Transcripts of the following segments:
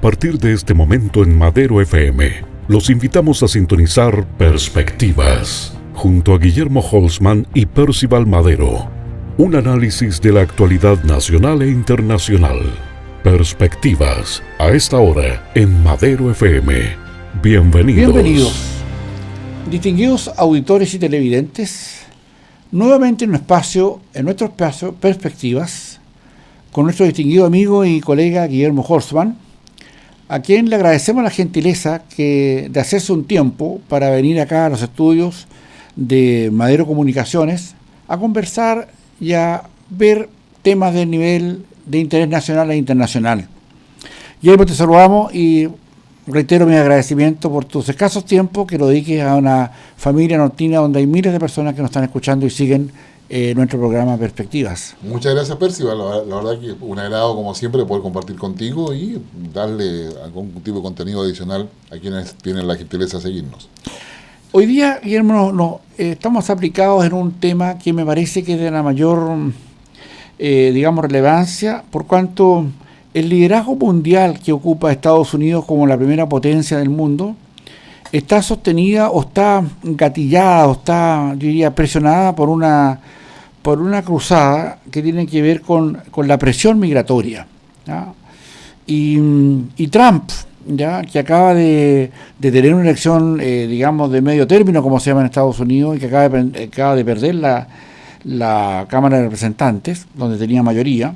partir de este momento en Madero FM, los invitamos a sintonizar Perspectivas, junto a Guillermo Holzman y Percival Madero. Un análisis de la actualidad nacional e internacional. Perspectivas, a esta hora en Madero FM. Bienvenidos. Bienvenidos. Distinguidos auditores y televidentes, nuevamente en nuestro espacio Perspectivas, con nuestro distinguido amigo y colega Guillermo Holzman, a quien le agradecemos la gentileza de hacerse un tiempo para venir acá a los estudios de Madero Comunicaciones a conversar y a ver temas del nivel de interés nacional e internacional. Guillermo, te saludamos y reitero mi agradecimiento por tus escasos tiempos que lo dediques a una familia nortina donde hay miles de personas que nos están escuchando y siguen nuestro programa Perspectivas. Muchas gracias, Percival. La verdad que un agrado, como siempre, poder compartir contigo y darle algún tipo de contenido adicional a quienes tienen la gentileza de seguirnos. Hoy día, Guillermo, estamos aplicados en un tema que me parece que es de la mayor, relevancia, por cuanto el liderazgo mundial que ocupa Estados Unidos como la primera potencia del mundo está sostenida o está gatillada o está, yo diría, presionada por una cruzada que tiene que ver con la presión migratoria, ¿ya? Y Trump, ya que acaba de tener una elección, de medio término, como se llama en Estados Unidos, y que acaba de perder la Cámara de Representantes, donde tenía mayoría,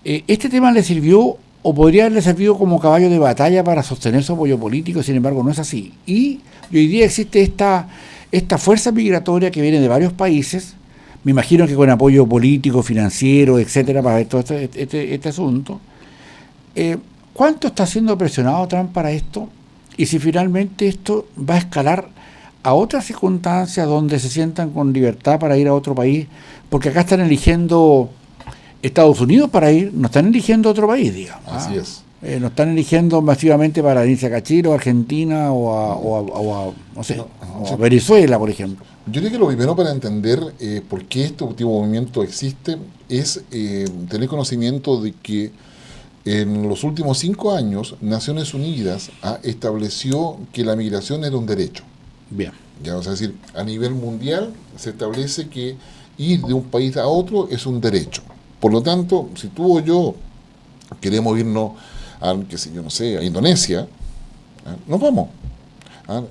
este tema le sirvió, o podría haberle servido como caballo de batalla para sostener su apoyo político. Sin embargo, no es así. Y hoy día existe esta fuerza migratoria que viene de varios países, me imagino que con apoyo político, financiero, etcétera, para ver todo este asunto. ¿Cuánto está siendo presionado Trump para esto? Y si finalmente esto va a escalar a otras circunstancias donde se sientan con libertad para ir a otro país, porque acá están eligiendo Estados Unidos para ir, no están eligiendo otro país, digamos. Así es. No están eligiendo masivamente para irse a Cachiro, Argentina o a Venezuela, por ejemplo. Yo creo que lo primero para entender por qué este último movimiento existe es tener conocimiento de que en los últimos 5 años Naciones Unidas estableció que la migración era un derecho. Bien. Ya, o sea, es decir, a nivel mundial se establece que ir de un país a otro es un derecho. Por lo tanto, si tú o yo queremos irnos a Indonesia, nos vamos.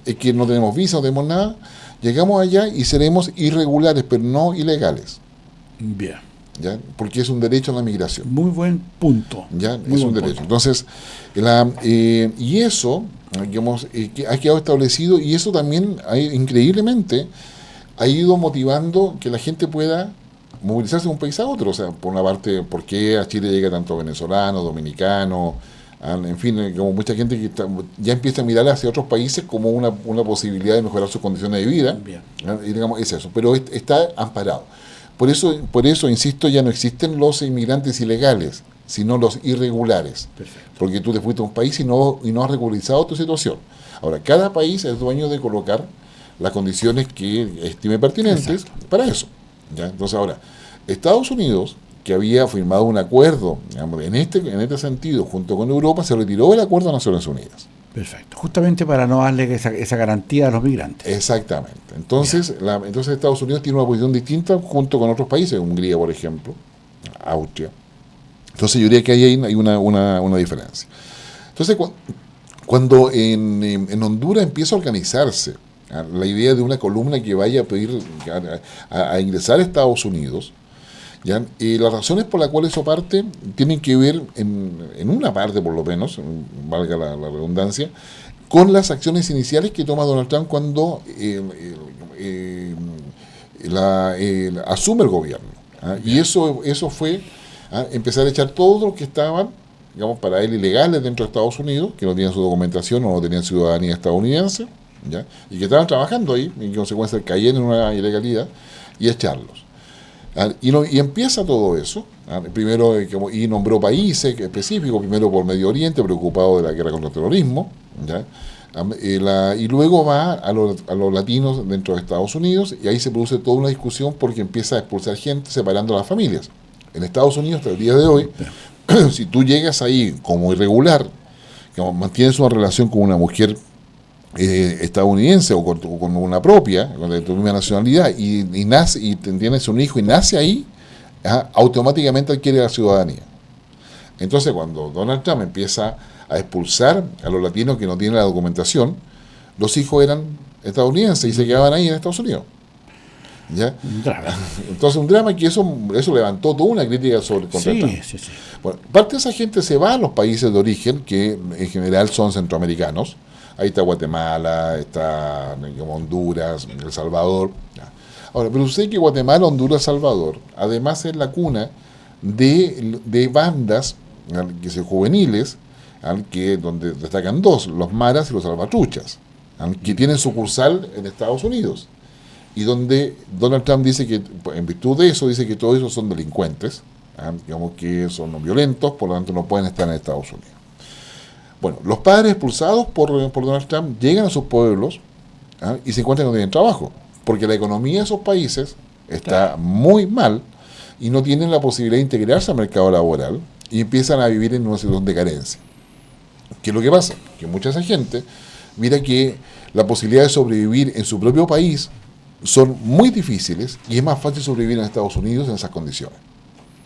Es que no tenemos visa, no tenemos nada, llegamos allá y seremos irregulares, pero no ilegales. Bien. ¿Ya? Porque es un derecho a la migración. Muy buen punto. ¿Ya? Muy es un derecho. Punto. Entonces, y eso, que ha quedado establecido, y eso también, increíblemente, ha ido motivando que la gente pueda movilizarse de un país a otro. O sea, por una parte, ¿por qué a Chile llega tanto venezolano, dominicano? En fin, como mucha gente que ya empieza a mirar hacia otros países como una posibilidad de mejorar sus condiciones de vida. Y digamos, es eso, pero está amparado. Por eso, insisto, ya no existen los inmigrantes ilegales, sino los irregulares. Perfecto. Porque tú te fuiste a un país y no has regularizado tu situación. Ahora, cada país es dueño de colocar las condiciones que estime pertinentes. Exacto. Para eso. ¿Ya? Entonces, ahora, Estados Unidos, que había firmado un acuerdo, digamos, en este sentido, junto con Europa, se retiró del acuerdo de Naciones Unidas. Perfecto. Justamente para no darle esa garantía a los migrantes. Exactamente. Entonces, Estados Unidos tiene una posición distinta junto con otros países, Hungría, por ejemplo, Austria. Entonces, yo diría que ahí hay una diferencia. Entonces, cuando en Honduras empieza a organizarse la idea de una columna que vaya a pedir a ingresar a Estados Unidos, ¿ya? Y las razones por las cuales eso parte tienen que ver, en una parte por lo menos, valga la redundancia, con las acciones iniciales que toma Donald Trump cuando asume el gobierno. Y eso fue empezar a echar todos los que estaban, digamos, para él ilegales dentro de Estados Unidos, que no tenían su documentación o no tenían ciudadanía estadounidense, ¿ya? Y que estaban trabajando ahí, y en consecuencia caían en una ilegalidad, y echarlos. Y empieza todo eso, primero, y nombró países específicos, primero por Medio Oriente, preocupado de la guerra contra el terrorismo, ¿ya? Y luego va a los latinos dentro de Estados Unidos, y ahí se produce toda una discusión porque empieza a expulsar gente separando a las familias. En Estados Unidos, hasta el día de hoy, si tú llegas ahí como irregular digamos, mantienes una relación con una mujer estadounidense o con una propia, con la tu misma nacionalidad, y nace, y tienes un hijo y nace ahí, automáticamente adquiere la ciudadanía. Entonces, cuando Donald Trump empieza a expulsar a los latinos que no tienen la documentación, los hijos eran estadounidenses y se quedaban ahí en Estados Unidos. ¿Ya? Un drama. Entonces, un drama que eso levantó toda una crítica contra Trump. Sí. Bueno, parte de esa gente se va a los países de origen, que en general son centroamericanos. Ahí está Guatemala, está Honduras, El Salvador. Ahora, pero usted que Guatemala, Honduras, Salvador, además es la cuna de bandas que son juveniles, donde destacan dos, los maras y los salvatruchas, que tienen sucursal en Estados Unidos, y donde Donald Trump dice que, en virtud de eso, dice que todos esos son delincuentes, digamos que son no violentos, por lo tanto no pueden estar en Estados Unidos. Bueno, los padres expulsados por Donald Trump llegan a sus pueblos y se encuentran que no tienen trabajo, porque la economía de esos países está muy mal y no tienen la posibilidad de integrarse al mercado laboral y empiezan a vivir en una situación de carencia. ¿Qué es lo que pasa? Que mucha esa gente mira que la posibilidad de sobrevivir en su propio país son muy difíciles y es más fácil sobrevivir en Estados Unidos en esas condiciones.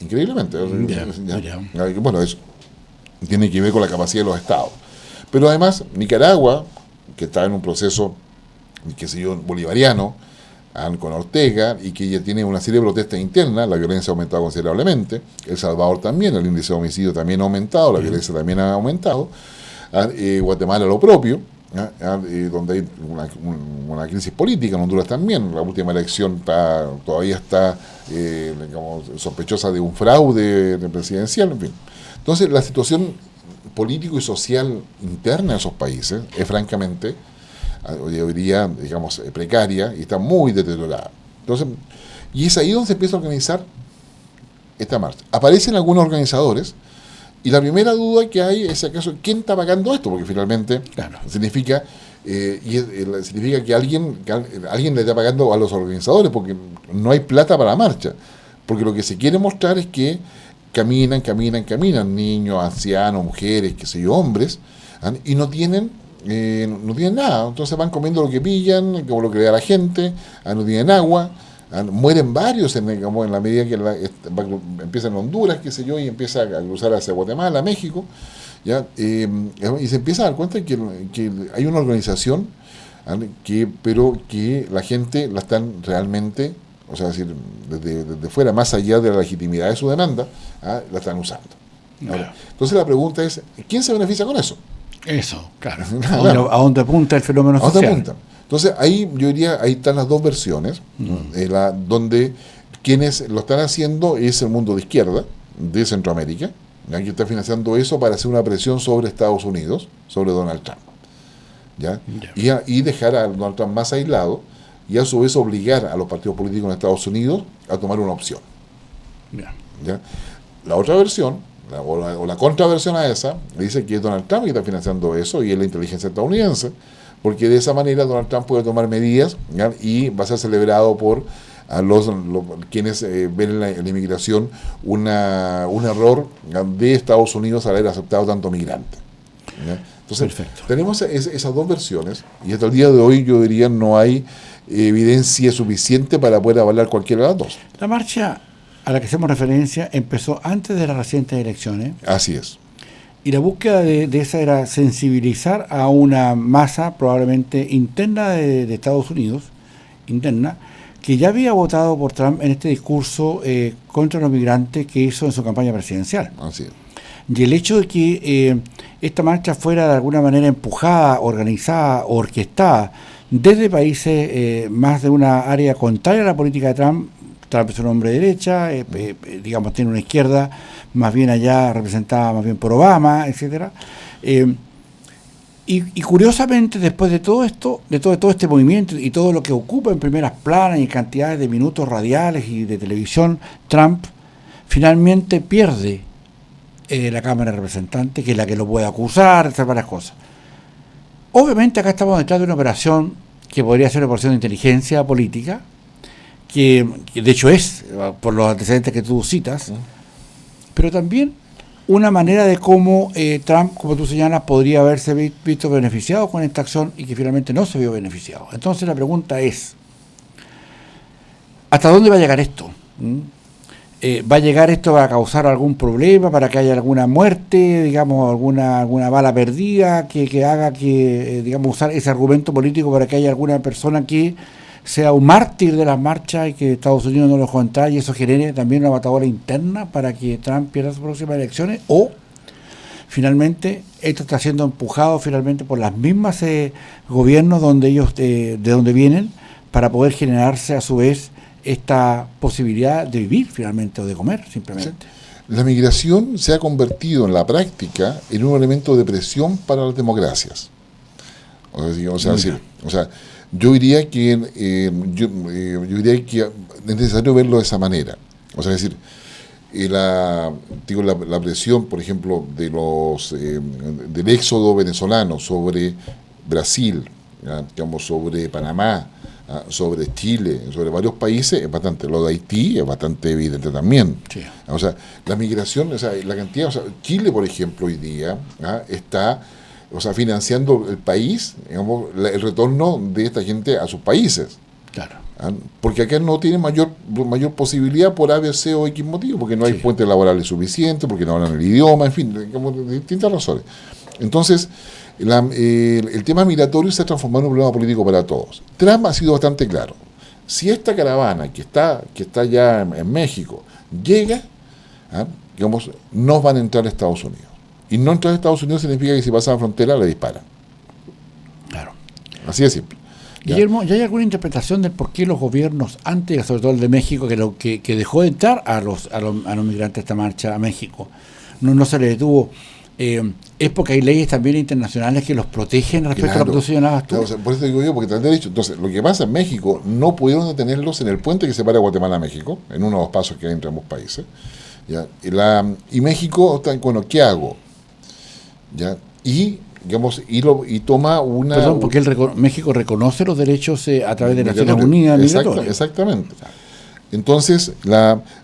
Increíblemente. Bueno, eso tiene que ver con la capacidad de los estados. Pero además, Nicaragua, que está en un proceso, qué sé yo, bolivariano, con Ortega, y que ya tiene una serie de protestas internas, la violencia ha aumentado considerablemente, El Salvador también, el índice de homicidio también ha aumentado, la violencia también ha aumentado, Guatemala lo propio, donde hay una crisis política, en Honduras también, la última elección todavía está digamos, sospechosa de un fraude presidencial, en fin. Entonces, la situación político y social interna de esos países es francamente, hoy día, digamos, precaria y está muy deteriorada. Entonces, y es ahí donde se empieza a organizar esta marcha. Aparecen algunos organizadores y la primera duda que hay es acaso quién está pagando esto, porque finalmente significa significa que alguien le está pagando a los organizadores, porque no hay plata para la marcha, porque lo que se quiere mostrar es que caminan, niños, ancianos, mujeres, qué sé yo, hombres, y no tienen nada, entonces van comiendo lo que pillan, como lo que le da la gente, no tienen agua, mueren varios en la medida que empieza en Honduras, qué sé yo, y empieza a cruzar hacia Guatemala, México, ¿ya? Y se empieza a dar cuenta que hay una organización, pero que la gente la están realmente, o sea, decir, desde fuera, más allá de la legitimidad de su demanda, la están usando. Ahora, entonces la pregunta es, ¿quién se beneficia con eso? Eso, claro. ¿A dónde apunta el fenómeno social? ¿A dónde apunta? Entonces, ahí yo diría, ahí están las dos versiones, donde quienes lo están haciendo es el mundo de izquierda, de Centroamérica, que está financiando eso para hacer una presión sobre Estados Unidos, sobre Donald Trump. ¿Ya? Y dejar a Donald Trump más aislado, y a su vez obligar a los partidos políticos en Estados Unidos a tomar una opción. ¿Ya? La otra versión, o la contraversión a esa, dice que es Donald Trump que está financiando eso y es la inteligencia estadounidense, porque de esa manera Donald Trump puede tomar medidas, ¿ya? Y va a ser celebrado por quienes ven en la inmigración un error, ¿ya?, de Estados Unidos al haber aceptado tanto migrante. ¿Ya? Entonces, perfecto, tenemos esas dos versiones y hasta el día de hoy yo diría no hay evidencia suficiente para poder avalar cualquiera de las dos. La marcha a la que hacemos referencia empezó antes de las recientes elecciones. Así es. Y la búsqueda de esa era sensibilizar a una masa probablemente interna de Estados Unidos, interna, que ya había votado por Trump en este discurso contra los migrantes que hizo en su campaña presidencial. Así es. Y el hecho de que esta marcha fuera de alguna manera empujada, organizada, orquestada desde países más de una área contraria a la política de Trump. Trump es un hombre de derecha, digamos, tiene una izquierda más bien allá representada más bien por Obama, etcétera. Y curiosamente, después de todo esto, de todo este movimiento y todo lo que ocupa en primeras planas y cantidades de minutos radiales y de televisión, Trump finalmente pierde la Cámara de Representantes, que es la que lo puede acusar, hacer varias cosas. Obviamente acá estamos detrás de una operación que podría ser una operación de inteligencia política, que de hecho es, por los antecedentes que tú citas, pero también una manera de cómo Trump, como tú señalas, podría haberse visto beneficiado con esta acción y que finalmente no se vio beneficiado. Entonces la pregunta es, ¿hasta dónde va a llegar esto? ¿Va a llegar esto a causar algún problema, para que haya alguna muerte, digamos, alguna bala perdida, que haga que, digamos, usar ese argumento político para que haya alguna persona que sea un mártir de las marchas y que Estados Unidos no lo dejó entrar y eso genere también una batalla interna para que Trump pierda sus próximas elecciones? ¿O finalmente esto está siendo empujado finalmente por las mismas gobiernos donde ellos de donde vienen, para poder generarse a su vez esta posibilidad de vivir finalmente o de comer simplemente? Sí. La migración se ha convertido en la práctica en un elemento de presión para las democracias. Yo diría que yo diría que es necesario verlo de esa manera. O sea, es decir, la presión, por ejemplo, de del éxodo venezolano sobre Brasil, digamos, sobre Panamá, sobre Chile, sobre varios países, es bastante. Lo de Haití es bastante evidente también. Sí. O sea, la migración, o sea, la cantidad, o sea, Chile, por ejemplo, hoy día está, o sea, financiando el país, digamos, el retorno de esta gente a sus países. Claro. Porque acá no tiene mayor posibilidad por ABC o X motivo, porque no hay puentes laborales suficientes, porque no hablan el idioma, en fin, digamos, de distintas razones. Entonces, el tema migratorio se ha transformado en un problema político para todos. Trump ha sido bastante claro. Si esta caravana que está ya en México llega, digamos, no van a entrar a Estados Unidos. Y no entrar a Estados Unidos significa que si pasa la frontera le disparan. Claro. Así de simple. Guillermo, ¿ya hay alguna interpretación del por qué los gobiernos, antes, sobre todo el de México, que dejó de entrar a los migrantes a esta marcha a México, no se le detuvo? Es porque hay leyes también internacionales que los protegen respecto a lo que tú señalabas tú. Claro, o sea, por eso digo yo, porque te han dicho. Entonces, lo que pasa en México, no pudieron detenerlos en el puente que separa Guatemala a México, en uno de los pasos que hay entre ambos países. ¿Ya? Y México está, bueno, ¿qué hago? ¿Ya? Y digamos, y toma una... Perdón, porque México reconoce los derechos a través de Naciones Unidas migratorios. Exactamente. Entonces,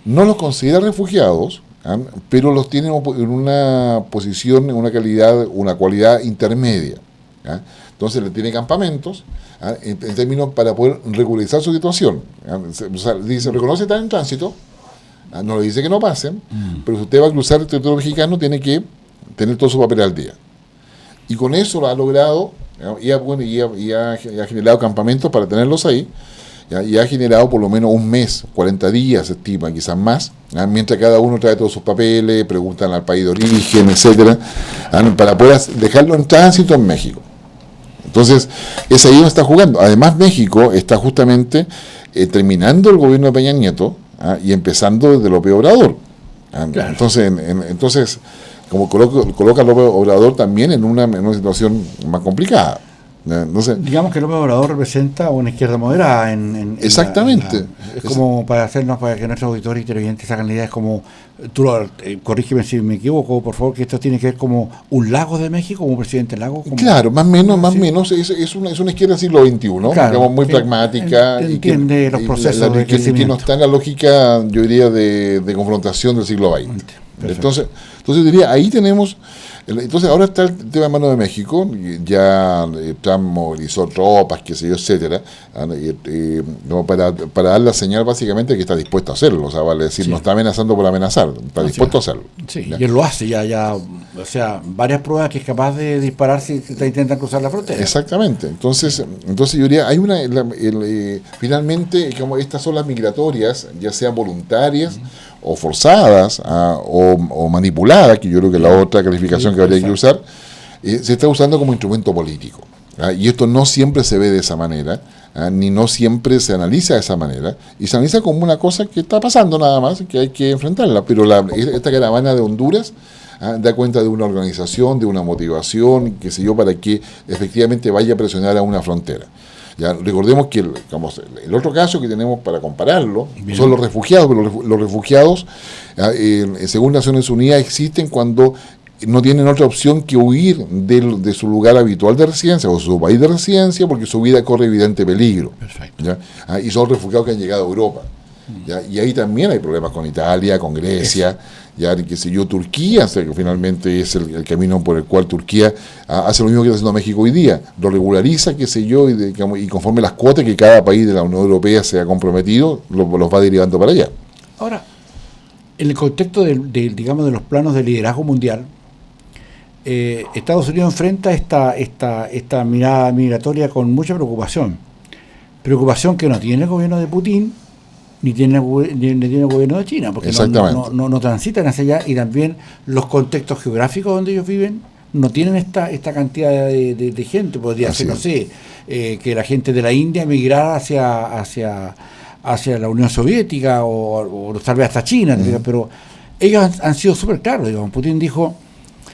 no los considera refugiados, pero los tiene en una posición, en una cualidad intermedia. Entonces, le tiene campamentos en términos para poder regularizar su situación. O sea, dice, reconoce estar en tránsito, no le dice que no pasen, pero si usted va a cruzar el territorio mexicano, tiene que tener todo su papel al día. Y con eso lo ha logrado, y ha generado campamentos para tenerlos ahí, y ha generado por lo menos un mes, 40 días, se estima, quizás más, mientras cada uno trae todos sus papeles, preguntan al país de origen, etcétera, para poder dejarlo en tránsito en México. Entonces, es ahí donde está jugando. Además, México está justamente terminando el gobierno de Peña Nieto y empezando desde López Obrador. Claro. Entonces como coloca a López Obrador también en una situación más complicada. Digamos que López Obrador representa una izquierda moderada exactamente. Es como para que nuestros auditores y televidentes se hagan la idea, es como, tú corrígeme si me equivoco, por favor, que esto tiene que ver como un Lago de México, como un presidente Lago. Claro, más o menos, es una izquierda del siglo XXI, claro, digamos, muy pragmática. Entiende los procesos de crecimiento. Que no está en la lógica, yo diría, de confrontación del siglo XX. Entonces diría, ahí tenemos. Entonces ahora está el tema de mano de México, ya Trump movilizó tropas, qué sé yo, etcétera, para dar la señal básicamente que está dispuesto a hacerlo, o sea, vale decir, no está amenazando por amenazar, está dispuesto a hacerlo. Sí, ¿ya? Y él lo hace ya, o sea, varias pruebas que es capaz de disparar si te intentan cruzar la frontera. Exactamente, entonces yo diría, hay finalmente, como estas son las migratorias, ya sean voluntarias, o forzadas o manipuladas, que yo creo que es la otra calificación que habría que usar, se está usando como instrumento político. Y esto no siempre se ve de esa manera, ni no siempre se analiza de esa manera, y se analiza como una cosa que está pasando nada más, que hay que enfrentarla. Pero esta caravana de Honduras da cuenta de una organización, de una motivación, qué sé yo, para que efectivamente vaya a presionar a una frontera. Ya, recordemos que el otro caso que tenemos para compararlo son los refugiados, pero los refugiados, según Naciones Unidas, existen cuando no tienen otra opción que huir de su lugar habitual de residencia o su país de residencia, porque su vida corre evidente peligro. Perfecto. Y son refugiados que han llegado a Europa. ¿Ya? Y ahí también hay problemas con Italia, con Grecia, ya qué sé yo, Turquía, o sea, que finalmente es el camino por el cual Turquía hace lo mismo que está haciendo México hoy día, lo regulariza, qué sé yo, y conforme las cuotas que cada país de la Unión Europea se ha comprometido, los va derivando para allá. Ahora, en el contexto digamos, de los planos de liderazgo mundial, Estados Unidos enfrenta esta mirada migratoria con mucha preocupación que no tiene el gobierno de Putin ni tiene el gobierno de China, porque no transitan hacia allá, y también los contextos geográficos donde ellos viven no tienen esta cantidad de gente. Podría ser, no sé, que la gente de la India migrara hacia la Unión Soviética o tal vez hasta China, pero ellos han sido súper claros. Digamos. Putin dijo: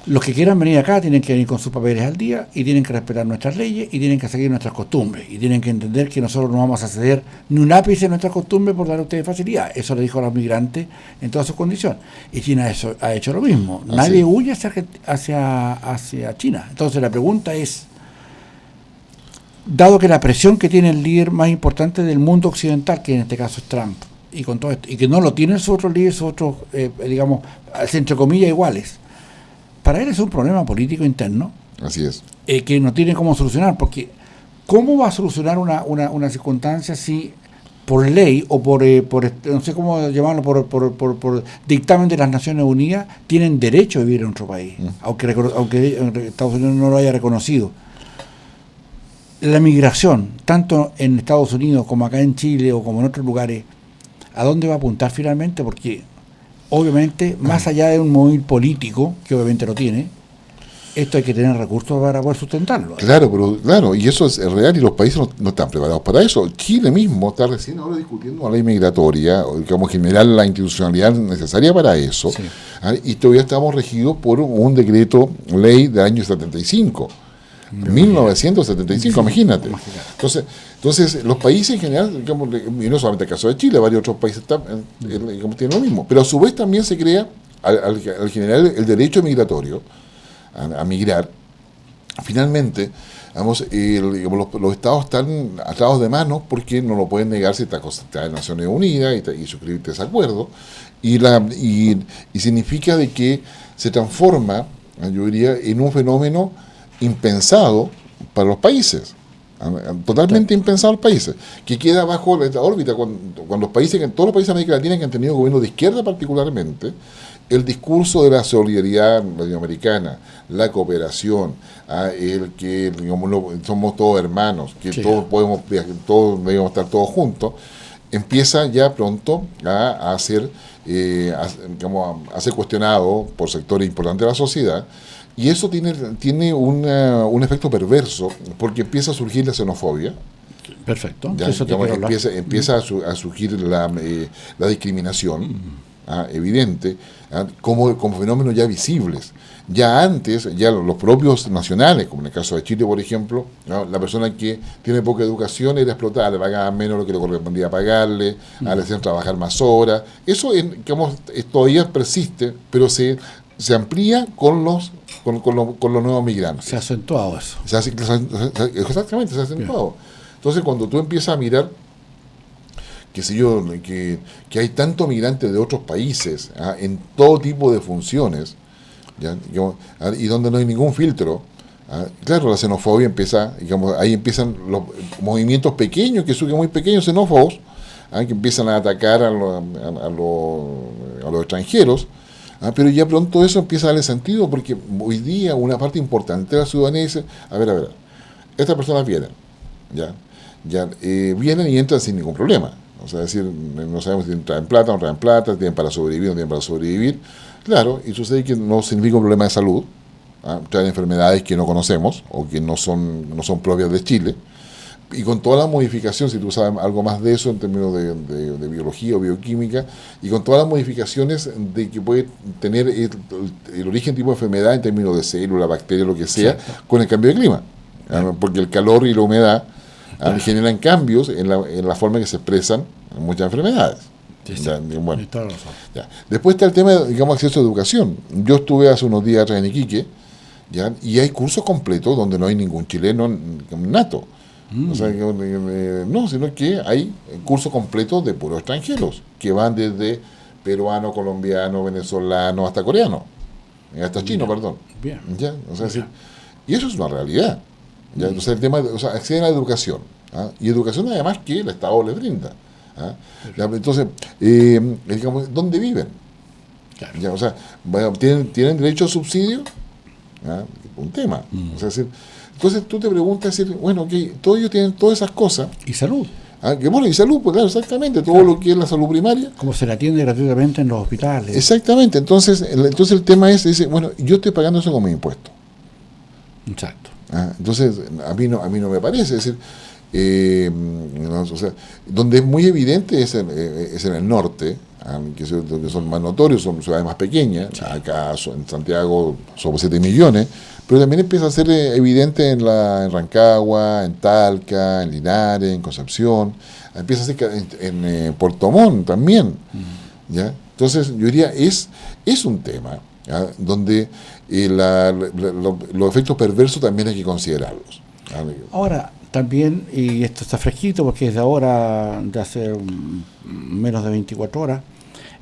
los que quieran venir acá tienen que venir con sus papeles al día y tienen que respetar nuestras leyes y tienen que seguir nuestras costumbres y tienen que entender que nosotros no vamos a ceder ni un ápice de nuestras costumbres por dar a ustedes facilidad. Eso le dijo a los migrantes en todas sus condiciones. Y China ha hecho lo mismo. Nadie huye hacia China. Entonces la pregunta es, dado que la presión que tiene el líder más importante del mundo occidental, que en este caso es Trump, y con todo esto, y que no lo tienen sus otros líderes, sus otros, digamos, entre comillas, iguales, para él es un problema político interno. Así es. Que no tiene cómo solucionar, porque ¿cómo va a solucionar una circunstancia si por ley o por no sé cómo llamarlo, por dictamen de las Naciones Unidas tienen derecho a vivir en otro país, aunque Estados Unidos no lo haya reconocido? La migración, tanto en Estados Unidos como acá en Chile o como en otros lugares, ¿a dónde va a apuntar finalmente? Porque obviamente, más allá de un móvil político, que obviamente lo tiene, esto hay que tener recursos para poder sustentarlo. Claro, y eso es real, y los países no están preparados para eso. Chile mismo está recién ahora discutiendo una ley migratoria, o digamos, generar la institucionalidad necesaria para eso, sí. Y todavía estamos regidos por un decreto ley del año 75. 1975, imagínate. Entonces, los países en general, digamos, y no solamente el caso de Chile, varios otros países digamos, tienen lo mismo, pero a su vez también se crea, al generar el derecho migratorio, a migrar, finalmente, vamos, los estados están atados de manos porque no lo pueden negar si está en Naciones Unidas y suscribirte a ese acuerdo, y significa de que se transforma, yo diría, en un fenómeno impensado para los países, totalmente impensado para los países, que queda bajo la órbita cuando los países, todos los países de América Latina que han tenido gobiernos de izquierda particularmente, el discurso de la solidaridad latinoamericana, la cooperación, el que digamos, somos todos hermanos, que todos debemos estar todos juntos, empieza ya pronto a ser cuestionado por sectores importantes de la sociedad. Y eso tiene un efecto perverso, porque empieza a surgir la xenofobia. Perfecto. Ya, digamos, empieza a surgir la discriminación evidente, como fenómenos ya visibles. Ya antes, ya los propios nacionales, como en el caso de Chile, por ejemplo, la persona que tiene poca educación era explotada, le pagaban menos lo que le correspondía pagarle, le hacían trabajar más horas. Eso todavía persiste, pero se amplía con los nuevos migrantes. Se ha acentuado eso. Exactamente, se ha acentuado. Entonces, cuando tú empiezas a mirar, qué sé yo, que hay tantos migrantes de otros países en todo tipo de funciones, y donde no hay ningún filtro, claro, la xenofobia empieza, digamos, ahí empiezan los movimientos pequeños, que surgen muy pequeños xenófobos, que empiezan a atacar a los extranjeros. Pero ya pronto eso empieza a darle sentido, porque hoy día una parte importante de la ciudadanía dice, a ver, estas personas vienen, vienen y entran sin ningún problema. O sea, es decir, no sabemos si traen plata o no traen plata, tienen para sobrevivir o no tienen para sobrevivir. Claro, y sucede que no significa un problema de salud, traen enfermedades que no conocemos o que no son propias de Chile. Y con toda la modificación, si tú sabes algo más de eso en términos de biología o bioquímica, y con todas las modificaciones de que puede tener el origen tipo de enfermedad en términos de célula, bacteria, lo que sea, con el cambio de clima. Porque el calor y la humedad generan cambios en la forma en que se expresan muchas enfermedades. Después está el tema de, digamos, acceso a educación. Yo estuve hace unos días atrás en Iquique, y hay cursos completos donde no hay ningún chileno nato. O sea, no, sino que hay cursos completos de puros extranjeros que van desde peruano, colombiano, venezolano, hasta coreano, hasta chino, Bien. perdón. Bien. ¿Ya? O sea, y eso es una realidad. ¿Ya? O sea, el tema, o sea, acceden a la educación. ¿Ah? Y educación además que el Estado les brinda. ¿Ah? Ya, entonces, digamos, ¿dónde viven? Claro. Ya, o sea, bueno, ¿tienen derecho a subsidio? ¿Ah? Un tema. O sea, entonces tú te preguntas, bueno, okay, todos ellos tienen todas esas cosas. Y salud. Que bueno, y salud, pues claro, exactamente, todo lo que es la salud primaria. Como se le atiende gratuitamente en los hospitales. Exactamente, entonces el tema es, dice, bueno, yo estoy pagando eso como impuesto. Exacto. Entonces, a mí no me parece, es decir, no, o sea, donde es muy evidente es en el norte, que son más notorios, son ciudades más pequeñas, sí. Acá en Santiago somos 7 millones, pero también empieza a ser evidente en Rancagua, en Talca, en Linares, en Concepción, empieza a ser en Puerto Montt también, ¿ya? Entonces yo diría, es un tema, ¿ya? Donde los efectos perversos también hay que considerarlos. Ahora, también, y esto está fresquito porque es de ahora, de hace menos de 24 horas,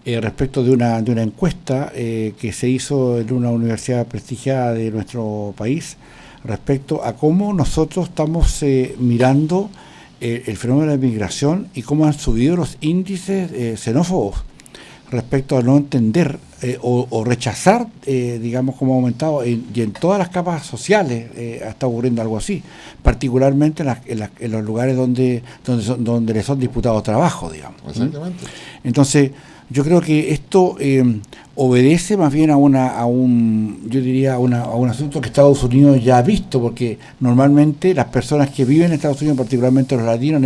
respecto de una encuesta que se hizo en una universidad prestigiada de nuestro país, respecto a cómo nosotros estamos mirando el fenómeno de migración y cómo han subido los índices xenófobos respecto a no entender o rechazar, digamos, cómo ha aumentado, y en todas las capas sociales está ocurriendo algo así, particularmente en los lugares donde les son disputados trabajo, digamos. Exactamente. Entonces, yo creo que esto obedece más bien a un asunto que Estados Unidos ya ha visto, porque normalmente las personas que viven en Estados Unidos, particularmente los latinos,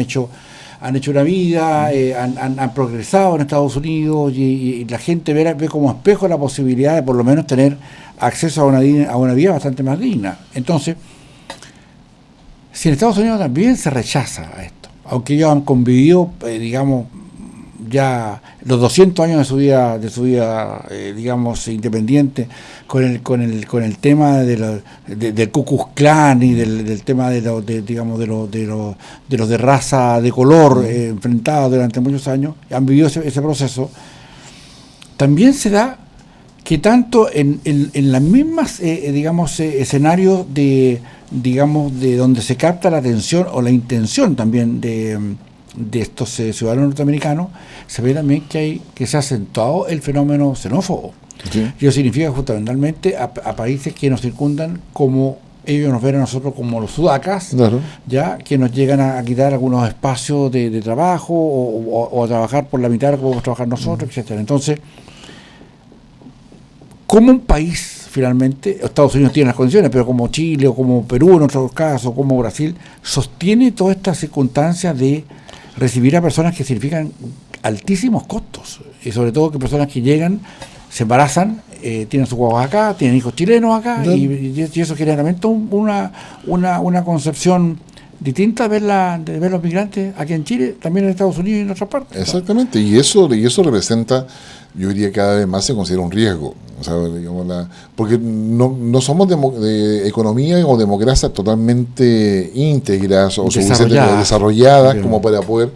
han hecho una vida, han progresado en Estados Unidos y la gente ve como espejo la posibilidad de por lo menos tener acceso a una vida bastante más digna. Entonces, si en Estados Unidos también se rechaza a esto, aunque ellos han convivido, digamos, ya los 200 años de su vida digamos, independiente, con el tema del Ku Klux Klan y del tema de los de raza de color enfrentados durante muchos años, han vivido ese proceso. También se da que tanto en las mismas escenarios de donde se capta la atención o la intención también de estos ciudadanos norteamericanos, se ve también que se ha acentuado el fenómeno xenófobo. Sí. Y eso significa fundamentalmente a países que nos circundan, como ellos nos ven a nosotros como los sudacas, claro, ya que nos llegan a quitar algunos espacios de trabajo o a trabajar por la mitad de lo que podemos trabajar nosotros, etcétera. Entonces, como un país, finalmente, Estados Unidos tiene las condiciones, pero como Chile o como Perú en otros casos, como Brasil, sostiene todas estas circunstancias de recibir a personas que significan altísimos costos, y sobre todo que personas que llegan, se embarazan, tienen sus huevos acá, tienen hijos chilenos acá, y eso generalmente una concepción distinta de ver los migrantes aquí en Chile, también en Estados Unidos y en otras partes. Exactamente, y eso representa, yo diría, cada vez más se considera un riesgo. O sea, digamos, porque no somos de economía o democracias totalmente íntegras o suficientemente desarrolladas como para poder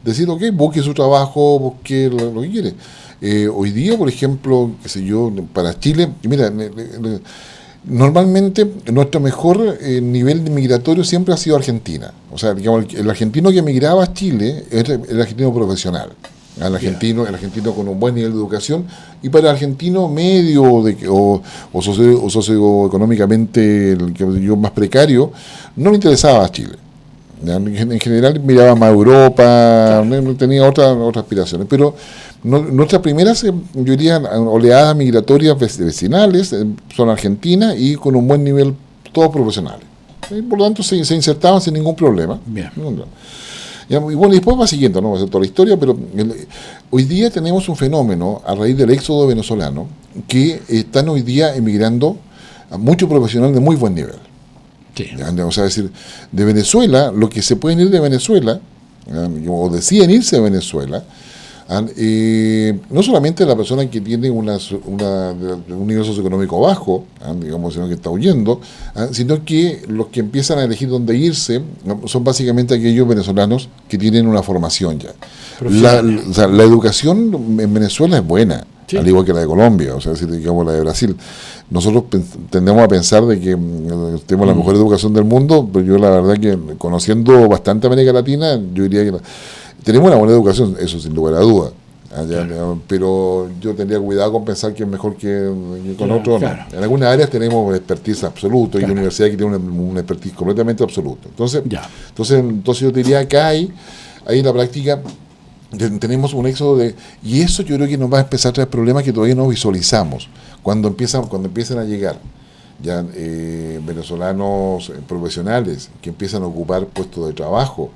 decir, ok, busque su trabajo, busque lo que quiere. Hoy día, por ejemplo, qué sé yo, para Chile, mira, normalmente nuestro mejor nivel migratorio siempre ha sido Argentina. O sea, digamos, el argentino que emigraba a Chile era el argentino profesional. El argentino con un buen nivel de educación, y para el argentino medio o socioeconómicamente más precario, no le interesaba a Chile. En general miraba más a Europa, no tenía otras aspiraciones, pero nuestras primeras, yo diría, oleadas migratorias vecinales son argentinas y con un buen nivel, todos profesionales. Y por lo tanto se insertaban sin ningún problema. Y bueno, y después va siguiendo, no va a ser toda la historia, pero hoy día tenemos un fenómeno a raíz del éxodo venezolano, que están hoy día emigrando a muchos profesionales de muy buen nivel. Sí. O sea, es decir, de Venezuela, lo que se pueden ir de Venezuela, o deciden irse de Venezuela, No solamente la persona que tiene un nivel socioeconómico bajo, digamos, sino que está huyendo, sino que los que empiezan a elegir dónde irse son básicamente aquellos venezolanos que tienen una formación ya. O sea, la educación en Venezuela es buena, sí, al igual que la de Colombia, o sea, si digamos la de Brasil. Nosotros tendemos a pensar de que tenemos la mejor educación del mundo, pero yo la verdad que conociendo bastante América Latina, yo diría que tenemos una buena educación, eso sin lugar a duda. Pero yo tendría cuidado con pensar que es mejor que con otros. Claro. En algunas áreas tenemos expertise absoluto, claro, y universidades que tienen un expertise completamente absoluto. Entonces yo diría que hay en la práctica tenemos un éxodo y eso yo creo que nos va a empezar a traer problemas que todavía no visualizamos cuando empiezan a llegar ya venezolanos profesionales que empiezan a ocupar puestos de trabajo,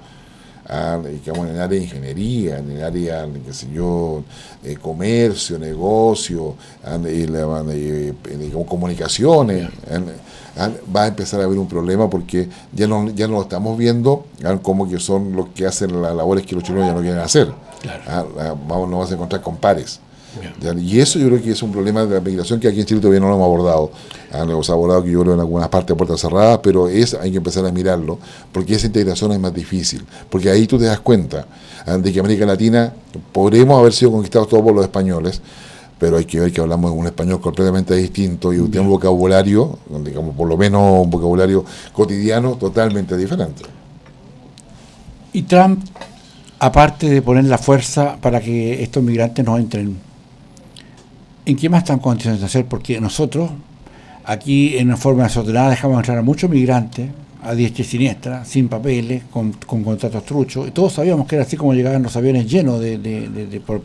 digamos, en el área de ingeniería, en el área, qué sé yo, comercio, negocio, digamos, comunicaciones. Va a empezar a haber un problema porque ya no lo estamos viendo como que son los que hacen las labores que los chilenos ya no quieren hacer. Claro. Nos vamos a encontrar con pares. Y eso yo creo que es un problema de la migración que aquí en Chile todavía no lo hemos abordado. Lo hemos abordado, que yo creo, en algunas partes a puertas cerradas, pero hay que empezar a mirarlo, porque esa integración es más difícil. Porque ahí tú te das cuenta de que América Latina podremos haber sido conquistados todos por los españoles, pero hay que ver que hablamos un español completamente distinto y un vocabulario, digamos, por lo menos un vocabulario cotidiano totalmente diferente. Y Trump, aparte de poner la fuerza para que estos migrantes no entren, ¿en qué más están condiciones de hacer? Porque nosotros, aquí en una forma desordenada, dejamos entrar a muchos migrantes, a diestra y siniestra, sin papeles, con contratos truchos, y todos sabíamos que era así como llegaban los aviones llenos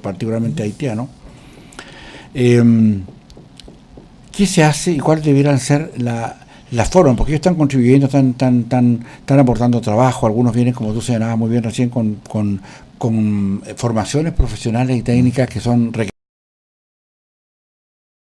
particularmente haitianos. ¿Qué se hace y cuáles debieran ser las formas? Porque ellos están contribuyendo, están aportando trabajo, algunos vienen, como tú señalabas muy bien recién, con formaciones profesionales y técnicas que son requeridas.